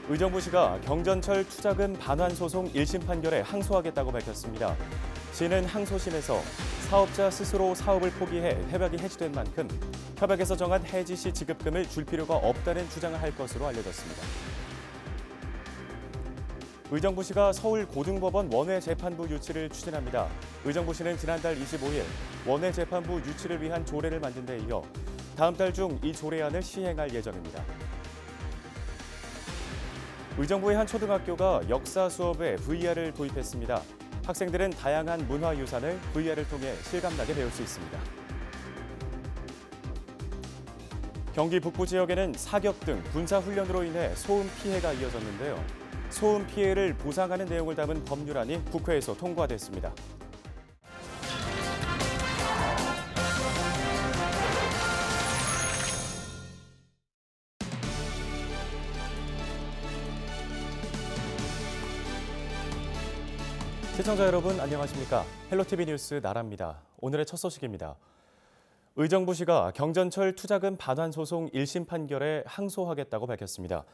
의정부시가 경전철 투자금 반환 소송 1심 판결에 항소하겠다고 밝혔습니다. 시는 항소심에서 사업자 스스로 사업을 포기해 협약이 해지된 만큼 협약에서 정한 해지 시 지급금을 줄 필요가 없다는 주장을 할 것으로 알려졌습니다. 의정부시가 서울고등법원 원외재판부 유치를 추진합니다. 의정부시는 지난달 25일 원외재판부 유치를 위한 조례를 만든 데 이어 다음 달 중 이 조례안을 시행할 예정입니다. 의정부의 한 초등학교가 역사 수업에 VR을 도입했습니다. 학생들은 다양한 문화유산을 VR을 통해 실감나게 배울 수 있습니다. 경기 북부 지역에는 사격 등 군사훈련으로 인해 소음 피해가 이어졌는데요. 소음 피해를 보상하는 내용을 담은 법률안이 국회에서 통과됐습니다. 시청자 여러분 안녕하십니까? 헬로티비 뉴스 나라입니다. 오늘의 첫 소식입니다. 의정부시가 경전철 투자금 반환 소송 1심 판결에 항소하겠다고 밝혔습니다.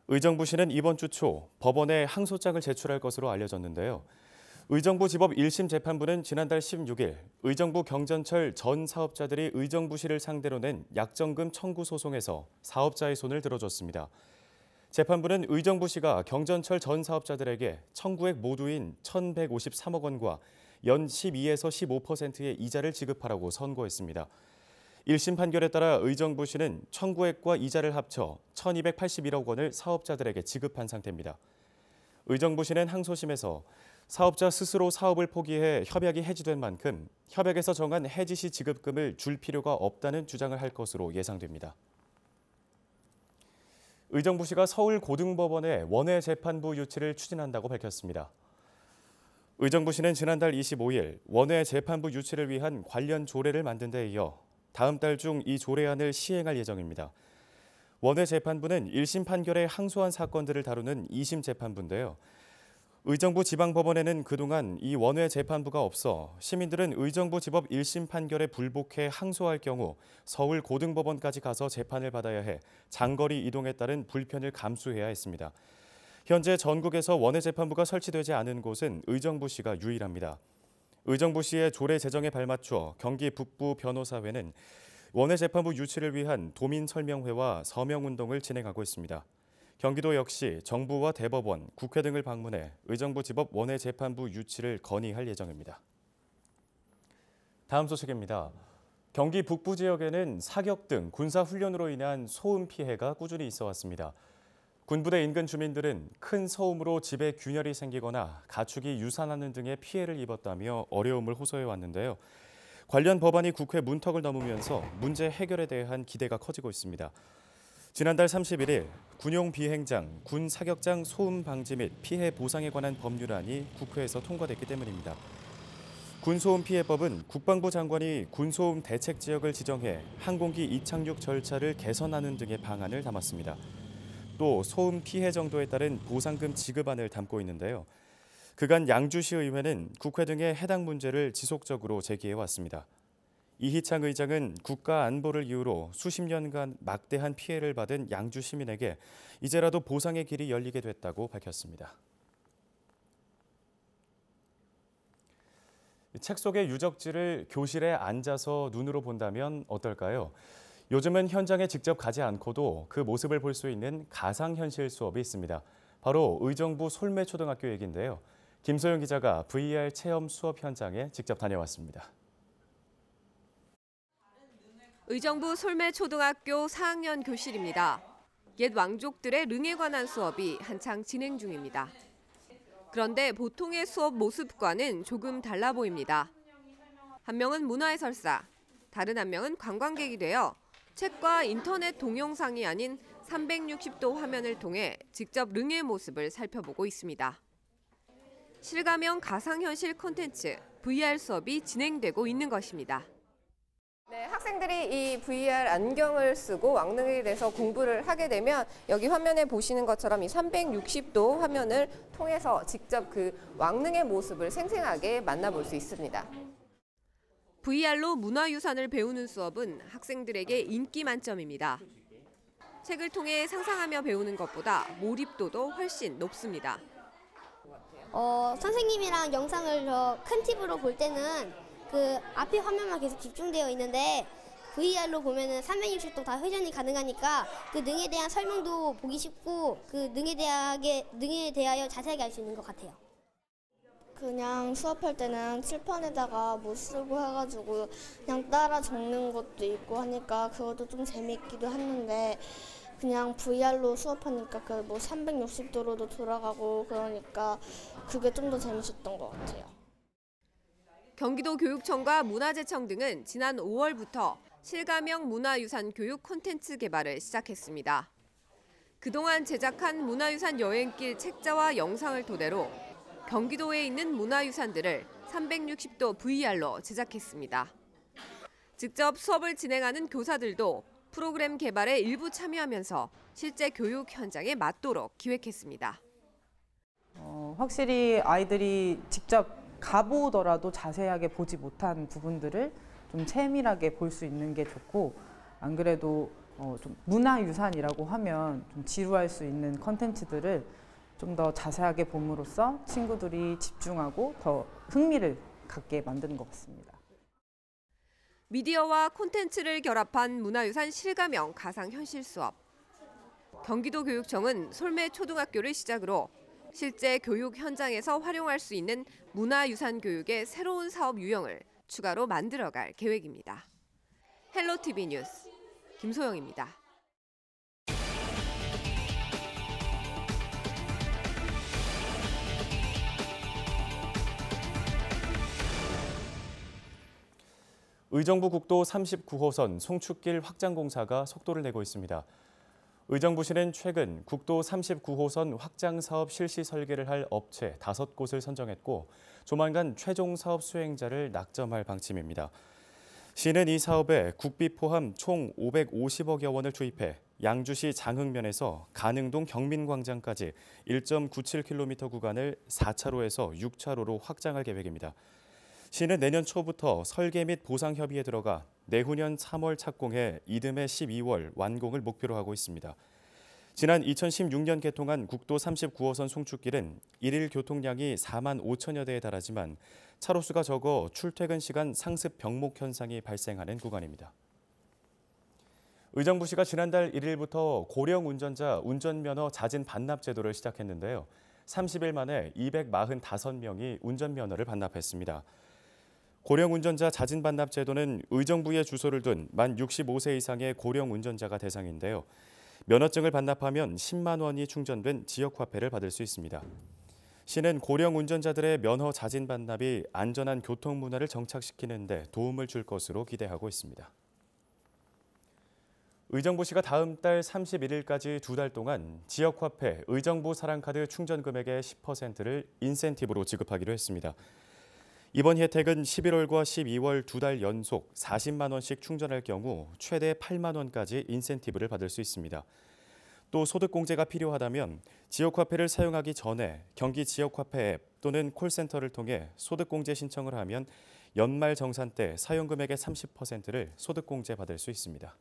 의정부시는 이번 주 초 법원에 항소장을 제출할 것으로 알려졌는데요. 의정부지법 1심 재판부는 지난달 16일 의정부 경전철 전 사업자들이 의정부시를 상대로 낸 약정금 청구 소송에서 사업자의 손을 들어줬습니다. 재판부는 의정부시가 경전철 전 사업자들에게 청구액 모두인 1,153억 원과 연 12에서 15%의 이자를 지급하라고 선고했습니다. 1심 판결에 따라 의정부시는 청구액과 이자를 합쳐 1,281억 원을 사업자들에게 지급한 상태입니다. 의정부시는 항소심에서 사업자 스스로 사업을 포기해 협약이 해지된 만큼 협약에서 정한 해지 시 지급금을 줄 필요가 없다는 주장을 할 것으로 예상됩니다. 의정부시가 서울고등법원에 원외재판부 유치를 추진한다고 밝혔습니다. 의정부시는 지난달 25일 원외재판부 유치를 위한 관련 조례를 만든 데 이어 다음 달 중 이 조례안을 시행할 예정입니다. 원외재판부는 1심 판결에 항소한 사건들을 다루는 2심 재판부인데요. 의정부 지방법원에는 그동안 이 원외재판부가 없어 시민들은 의정부지법 1심 판결에 불복해 항소할 경우 서울고등법원까지 가서 재판을 받아야 해 장거리 이동에 따른 불편을 감수해야 했습니다. 현재 전국에서 원외재판부가 설치되지 않은 곳은 의정부시가 유일합니다. 의정부시의 조례 제정에 발맞춰 경기 북부 변호사회는 원외재판부 유치를 위한 도민설명회와 서명운동을 진행하고 있습니다. 경기도 역시 정부와 대법원, 국회 등을 방문해 의정부지법 원외재판부 유치를 건의할 예정입니다. 다음 소식입니다. 경기 북부 지역에는 사격 등 군사훈련으로 인한 소음 피해가 꾸준히 있어 왔습니다. 군부대 인근 주민들은 큰 소음으로 집에 균열이 생기거나 가축이 유산하는 등의 피해를 입었다며 어려움을 호소해 왔는데요. 관련 법안이 국회 문턱을 넘으면서 문제 해결에 대한 기대가 커지고 있습니다. 지난달 31일 군용 비행장, 군 사격장 소음 방지 및 피해 보상에 관한 법률안이 국회에서 통과됐기 때문입니다. 군소음 피해법은 국방부 장관이 군소음 대책 지역을 지정해 항공기 이착륙 절차를 개선하는 등의 방안을 담았습니다. 또 소음 피해 정도에 따른 보상금 지급안을 담고 있는데요. 그간 양주시 의회는 국회 등의 해당 문제를 지속적으로 제기해 왔습니다. 이희창 의장은 국가 안보를 이유로 수십 년간 막대한 피해를 받은 양주 시민에게 이제라도 보상의 길이 열리게 됐다고 밝혔습니다. 책 속의 유적지를 교실에 앉아서 눈으로 본다면 어떨까요? 요즘은 현장에 직접 가지 않고도 그 모습을 볼 수 있는 가상현실 수업이 있습니다. 바로 의정부 솔매초등학교 얘기인데요. 김소영 기자가 VR 체험 수업 현장에 직접 다녀왔습니다. 의정부 솔매초등학교 4학년 교실입니다. 옛 왕족들의 릉에 관한 수업이 한창 진행 중입니다. 그런데 보통의 수업 모습과는 조금 달라 보입니다. 한 명은 문화해설사, 다른 한 명은 관광객이 되어 책과 인터넷 동영상이 아닌 360도 화면을 통해 직접 릉의 모습을 살펴보고 있습니다. 실감형 가상현실 콘텐츠 VR 수업이 진행되고 있는 것입니다. 네, 학생들이 이 VR 안경을 쓰고 왕릉에 대해서 공부를 하게 되면 여기 화면에 보시는 것처럼 이 360도 화면을 통해서 직접 그 왕릉의 모습을 생생하게 만나볼 수 있습니다. VR로 문화유산을 배우는 수업은 학생들에게 인기 만점입니다. 책을 통해 상상하며 배우는 것보다 몰입도도 훨씬 높습니다. 선생님이랑 영상을 더 큰 TV로 볼 때는 그 앞에 화면만 계속 집중되어 있는데 VR로 보면은 360도 다 회전이 가능하니까 그 능에 대한 설명도 보기 쉽고 그 능에 대하여 자세하게 알 수 있는 것 같아요. 그냥 수업할 때는 칠판에다가 뭐 쓰고 해가지고 그냥 따라 적는 것도 있고 하니까 그것도 좀 재밌기도 했는데 그냥 VR로 수업하니까 그 뭐 360도로도 돌아가고 그러니까 그게 좀 더 재밌었던 것 같아요. 경기도 교육청과 문화재청 등은 지난 5월부터 실가명 문화유산 교육 콘텐츠 개발을 시작했습니다. 그동안 제작한 문화유산 여행길 책자와 영상을 토대로 경기도에 있는 문화유산들을 360도 VR로 제작했습니다. 직접 수업을 진행하는 교사들도 프로그램 개발에 일부 참여하면서 실제 교육 현장에 맞도록 기획했습니다. 확실히 아이들이 직접 가보더라도 자세하게 보지 못한 부분들을 좀 세밀하게 볼 수 있는 게 좋고, 안 그래도 좀 문화유산이라고 하면 좀 지루할 수 있는 컨텐츠들을 좀 더 자세하게 봄으로써 친구들이 집중하고 더 흥미를 갖게 만드는 것 같습니다. 미디어와 콘텐츠를 결합한 문화유산 실가명 가상현실 수업. 경기도 교육청은 솔매 초등학교를 시작으로 실제 교육 현장에서 활용할 수 있는 문화유산 교육의 새로운 사업 유형을 추가로 만들어갈 계획입니다. 헬로티비 뉴스 김소영입니다. 의정부 국도 39호선 송축길 확장 공사가 속도를 내고 있습니다. 의정부시는 최근 국도 39호선 확장 사업 실시 설계를 할 업체 5곳을 선정했고 조만간 최종 사업 수행자를 낙점할 방침입니다. 시는 이 사업에 국비 포함 총 550억여 원을 투입해 양주시 장흥면에서 가능동 경민광장까지 1.97km 구간을 4차로에서 6차로로 확장할 계획입니다. 시는 내년 초부터 설계 및 보상 협의에 들어가 내후년 3월 착공해 이듬해 12월 완공을 목표로 하고 있습니다. 지난 2016년 개통한 국도 39호선 송축길은 일일 교통량이 4만 5천여 대에 달하지만 차로수가 적어 출퇴근 시간 상습 병목 현상이 발생하는 구간입니다. 의정부시가 지난달 1일부터 고령 운전자 운전면허 자진 반납 제도를 시작했는데요. 30일 만에 245명이 운전면허를 반납했습니다. 고령 운전자 자진 반납 제도는 의정부에 주소를 둔 만 65세 이상의 고령 운전자가 대상인데요. 면허증을 반납하면 10만 원이 충전된 지역화폐를 받을 수 있습니다. 시는 고령 운전자들의 면허 자진 반납이 안전한 교통 문화를 정착시키는 데 도움을 줄 것으로 기대하고 있습니다. 의정부시가 다음 달 31일까지 2달 동안 지역화폐 의정부 사랑카드 충전 금액의 10%를 인센티브로 지급하기로 했습니다. 이번 혜택은 11월과 12월 2달 연속 40만 원씩 충전할 경우 최대 8만 원까지 인센티브를 받을 수 있습니다. 또 소득공제가 필요하다면 지역화폐를 사용하기 전에 경기 지역화폐 앱 또는 콜센터를 통해 소득공제 신청을 하면 연말 정산 때 사용금액의 30%를 소득공제 받을 수 있습니다.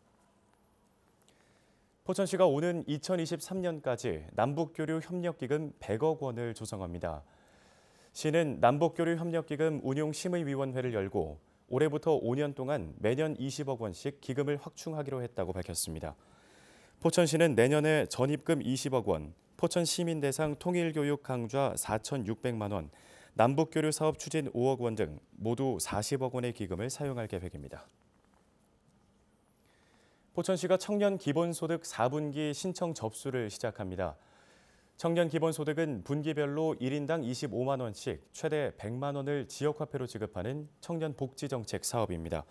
포천시가 오는 2023년까지 남북교류 협력기금 100억 원을 조성합니다. 시는 남북교류협력기금 운용심의위원회를 열고 올해부터 5년 동안 매년 20억 원씩 기금을 확충하기로 했다고 밝혔습니다. 포천시는 내년에 전입금 20억 원, 포천시민 대상 통일교육 강좌 4,600만 원, 남북교류 사업 추진 5억 원 등 모두 40억 원의 기금을 사용할 계획입니다. 포천시가 청년 기본소득 4분기 신청 접수를 시작합니다. 청년 기본소득은 분기별로 1인당 25만 원씩 최대 100만 원을 지역화폐로 지급하는 청년 복지정책 사업입니다.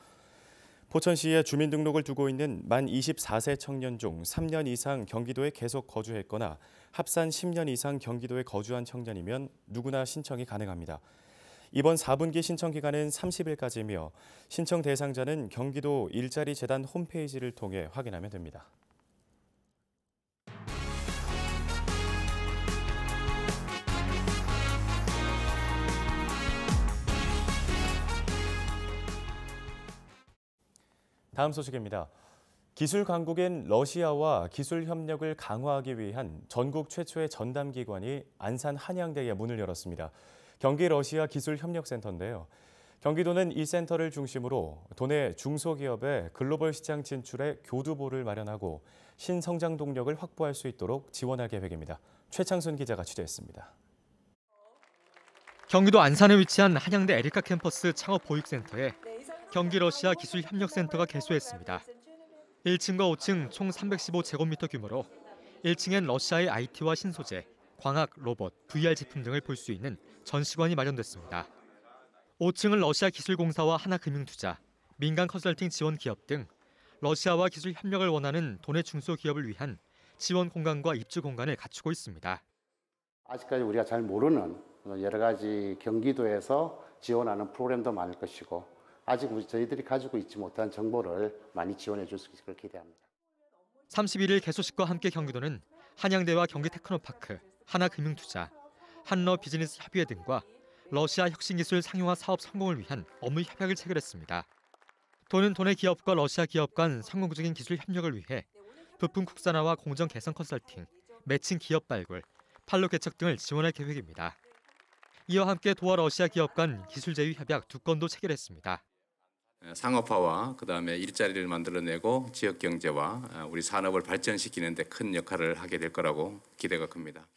포천시에 주민등록을 두고 있는 만 24세 청년 중 3년 이상 경기도에 계속 거주했거나 합산 10년 이상 경기도에 거주한 청년이면 누구나 신청이 가능합니다. 이번 4분기 신청 기간은 30일까지이며 신청 대상자는 경기도 일자리 재단 홈페이지를 통해 확인하면 됩니다. 다음 소식입니다. 기술 강국인 러시아와 기술 협력을 강화하기 위한 전국 최초의 전담기관이 안산 한양대에 문을 열었습니다. 경기 러시아 기술협력센터인데요. 경기도는 이 센터를 중심으로 도내 중소기업의 글로벌 시장 진출에 교두보를 마련하고 신성장 동력을 확보할 수 있도록 지원할 계획입니다. 최창순 기자가 취재했습니다. 경기도 안산에 위치한 한양대 에리카 캠퍼스 창업보육센터에 경기 러시아 기술협력센터가 개소했습니다. 1층과 5층 총 315제곱미터 규모로 1층엔 러시아의 IT와 신소재, 광학, 로봇, VR 제품 등을 볼 수 있는 전시관이 마련됐습니다. 5층은 러시아 기술공사와 하나금융투자, 민간 컨설팅 지원 기업 등 러시아와 기술 협력을 원하는 도내 중소기업을 위한 지원 공간과 입주 공간을 갖추고 있습니다. 아직까지 우리가 잘 모르는 여러 가지 경기도에서 지원하는 프로그램도 많을 것이고 아직 저희들이 가지고 있지 못한 정보를 많이 지원해 줄 수 있을 걸 기대합니다. 31일 개소식과 함께 경기도는 한양대와 경기테크노파크, 하나금융투자, 한러비즈니스협의회 등과 러시아 혁신기술 상용화 사업 성공을 위한 업무 협약을 체결했습니다. 도는 도내 기업과 러시아 기업 간 성공적인 기술 협력을 위해 부품 국산화와 공정 개선 컨설팅, 매칭 기업 발굴, 판로 개척 등을 지원할 계획입니다. 이와 함께 도와 러시아 기업 간 기술 제휴 협약 2건도 체결했습니다. 상업화와 그다음에 일자리를 만들어내고 지역 경제와 우리 산업을 발전시키는 데 큰 역할을 하게 될 거라고 기대가 큽니다.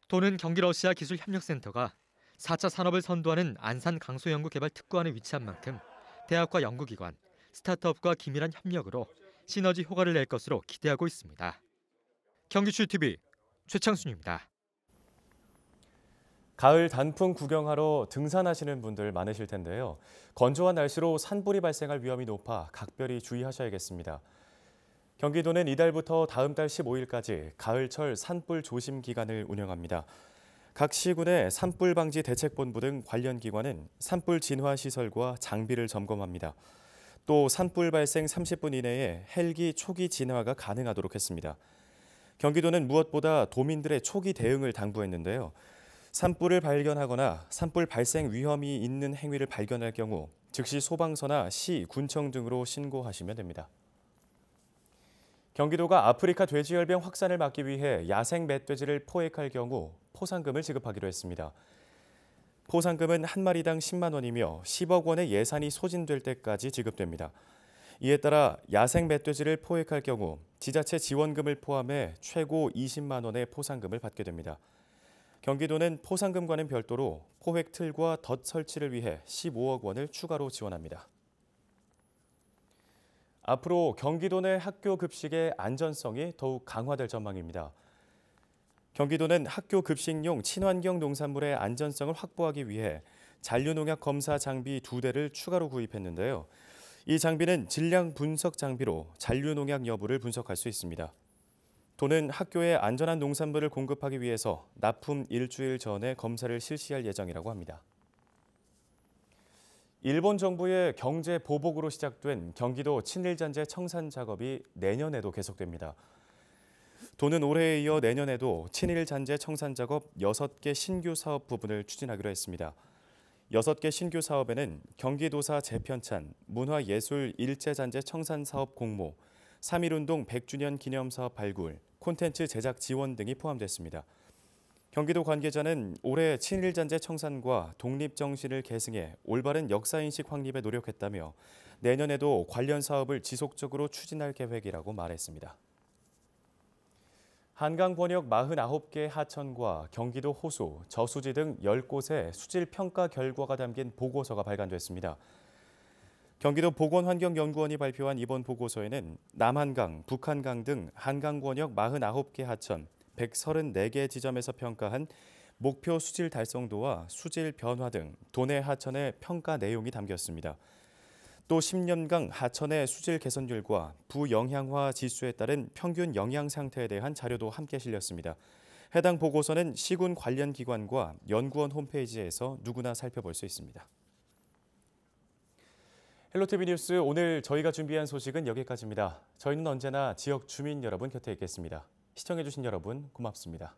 도는 경기 러시아 기술협력센터가 4차 산업을 선도하는 안산 강소연구개발 특구안에 위치한 만큼 대학과 연구기관, 스타트업과 긴밀한 협력으로 시너지 효과를 낼 것으로 기대하고 있습니다. 경기출TV 최창순입니다. 가을 단풍 구경하러 등산하시는 분들 많으실 텐데요. 건조한 날씨로 산불이 발생할 위험이 높아 각별히 주의하셔야겠습니다. 경기도는 이달부터 다음 달 15일까지 가을철 산불 조심 기간을 운영합니다. 각 시군의 산불 방지 대책본부 등 관련 기관은 산불 진화 시설과 장비를 점검합니다. 또 산불 발생 30분 이내에 헬기 초기 진화가 가능하도록 했습니다. 경기도는 무엇보다 도민들의 초기 대응을 당부했는데요. 산불을 발견하거나 산불 발생 위험이 있는 행위를 발견할 경우 즉시 소방서나 시, 군청 등으로 신고하시면 됩니다. 경기도가 아프리카 돼지열병 확산을 막기 위해 야생 멧돼지를 포획할 경우 포상금을 지급하기로 했습니다. 포상금은 한 마리당 10만 원이며 10억 원의 예산이 소진될 때까지 지급됩니다. 이에 따라 야생 멧돼지를 포획할 경우 지자체 지원금을 포함해 최고 20만 원의 포상금을 받게 됩니다. 경기도는 포상금과는 별도로 포획 틀과 덫 설치를 위해 15억 원을 추가로 지원합니다. 앞으로 경기도 내 학교 급식의 안전성이 더욱 강화될 전망입니다. 경기도는 학교 급식용 친환경 농산물의 안전성을 확보하기 위해 잔류농약 검사 장비 2대를 추가로 구입했는데요. 이 장비는 질량 분석 장비로 잔류농약 여부를 분석할 수 있습니다. 도는 학교에 안전한 농산물을 공급하기 위해서 납품 일주일 전에 검사를 실시할 예정이라고 합니다. 일본 정부의 경제 보복으로 시작된 경기도 친일잔재 청산 작업이 내년에도 계속됩니다. 도는 올해에 이어 내년에도 친일잔재 청산 작업 6개 신규 사업 부분을 추진하기로 했습니다. 6개 신규 사업에는 경기도사 재편찬, 문화예술 일제잔재 청산 사업 공모, 3.1운동 100주년 기념사업 발굴, 콘텐츠 제작 지원 등이 포함됐습니다. 경기도 관계자는 올해 친일잔재 청산과 독립정신을 계승해 올바른 역사인식 확립에 노력했다며 내년에도 관련 사업을 지속적으로 추진할 계획이라고 말했습니다. 한강 권역 49개 하천과 경기도 호수, 저수지 등 10곳의 수질 평가 결과가 담긴 보고서가 발간됐습니다. 경기도 보건환경연구원이 발표한 이번 보고서에는 남한강, 북한강 등 한강 권역 49개 하천, 134개 지점에서 평가한 목표 수질 달성도와 수질 변화 등 도내 하천의 평가 내용이 담겼습니다. 또 10년간 하천의 수질 개선율과 부영향화 지수에 따른 평균 영양 상태에 대한 자료도 함께 실렸습니다. 해당 보고서는 시군 관련 기관과 연구원 홈페이지에서 누구나 살펴볼 수 있습니다. 헬로티비 뉴스 오늘 저희가 준비한 소식은 여기까지입니다. 저희는 언제나 지역 주민 여러분 곁에 있겠습니다. 시청해주신 여러분 고맙습니다.